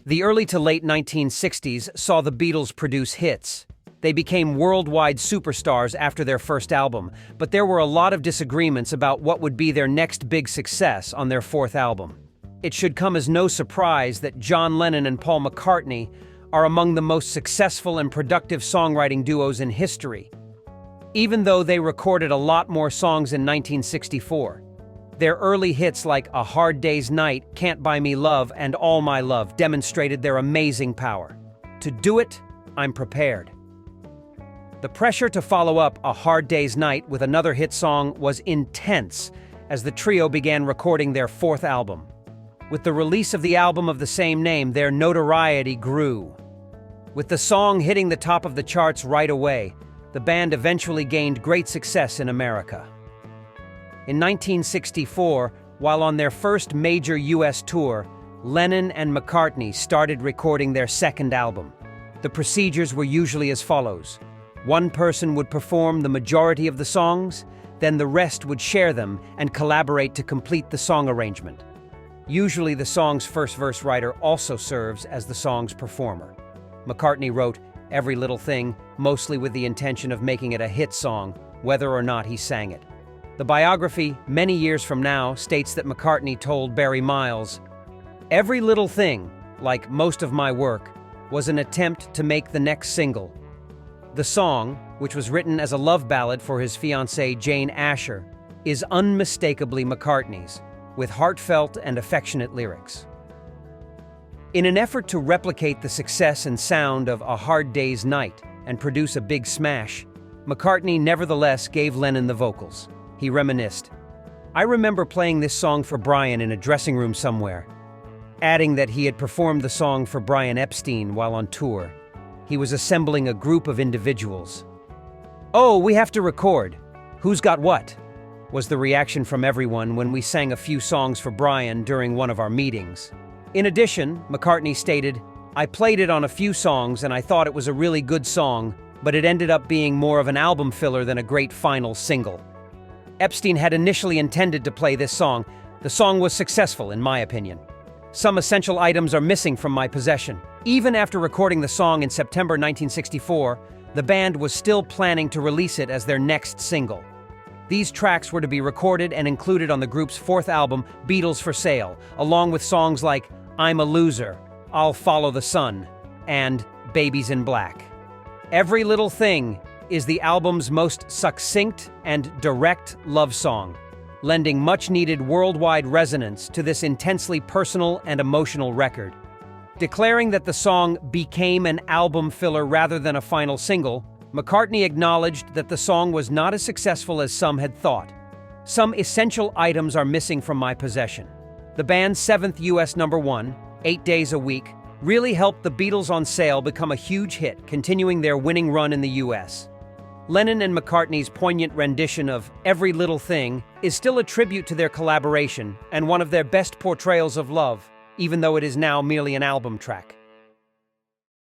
The early to late 1960s saw the Beatles produce hits. They became worldwide superstars after their first album, but there were a lot of disagreements about what would be their next big success on their fourth album. It should come as no surprise that John Lennon and Paul McCartney are among the most successful and productive songwriting duos in history, even though they recorded a lot more songs in 1964. Their early hits like A Hard Day's Night, Can't Buy Me Love, and All My Love demonstrated their amazing power. To do it, I'm prepared. The pressure to follow up A Hard Day's Night with another hit song was intense as the trio began recording their fourth album. With the release of the album of the same name, their notoriety grew. With the song hitting the top of the charts right away, the band eventually gained great success in America. In 1964, while on their first major U.S. tour, Lennon and McCartney started recording their second album. The procedures were usually as follows. One person would perform the majority of the songs, then the rest would share them and collaborate to complete the song arrangement. Usually the song's first verse writer also serves as the song's performer. McCartney wrote Every Little Thing, mostly with the intention of making it a hit song, whether or not he sang it. The biography, Many Years From Now, states that McCartney told Barry Miles, "Every Little Thing, like most of my work, was an attempt to make the next single." The song, which was written as a love ballad for his fiancée Jane Asher, is unmistakably McCartney's, with heartfelt and affectionate lyrics. In an effort to replicate the success and sound of A Hard Day's Night and produce a big smash, McCartney nevertheless gave Lennon the vocals. He reminisced, "I remember playing this song for Brian in a dressing room somewhere," adding that he had performed the song for Brian Epstein while on tour. He was assembling a group of individuals. "Oh, we have to record. Who's got what?" was the reaction from everyone when we sang a few songs for Brian during one of our meetings. In addition, McCartney stated, "I played it on a few songs and I thought it was a really good song, but it ended up being more of an album filler than a great final single." Epstein had initially intended to play this song. The song was successful, in my opinion. Some essential items are missing from my possession. Even after recording the song in September 1964, the band was still planning to release it as their next single. These tracks were to be recorded and included on the group's fourth album, Beatles for Sale, along with songs like I'm a Loser, I'll Follow the Sun, and Babies in Black. Every Little Thing is the album's most succinct and direct love song, lending much-needed worldwide resonance to this intensely personal and emotional record. Declaring that the song became an album filler rather than a final single, McCartney acknowledged that the song was not as successful as some had thought. Some essential items are missing from my possession. The band's seventh U.S. #1, 8 Days a Week, really helped the Beatles on Sale become a huge hit, continuing their winning run in the U.S. Lennon and McCartney's poignant rendition of Every Little Thing is still a tribute to their collaboration and one of their best portrayals of love, even though it is now merely an album track.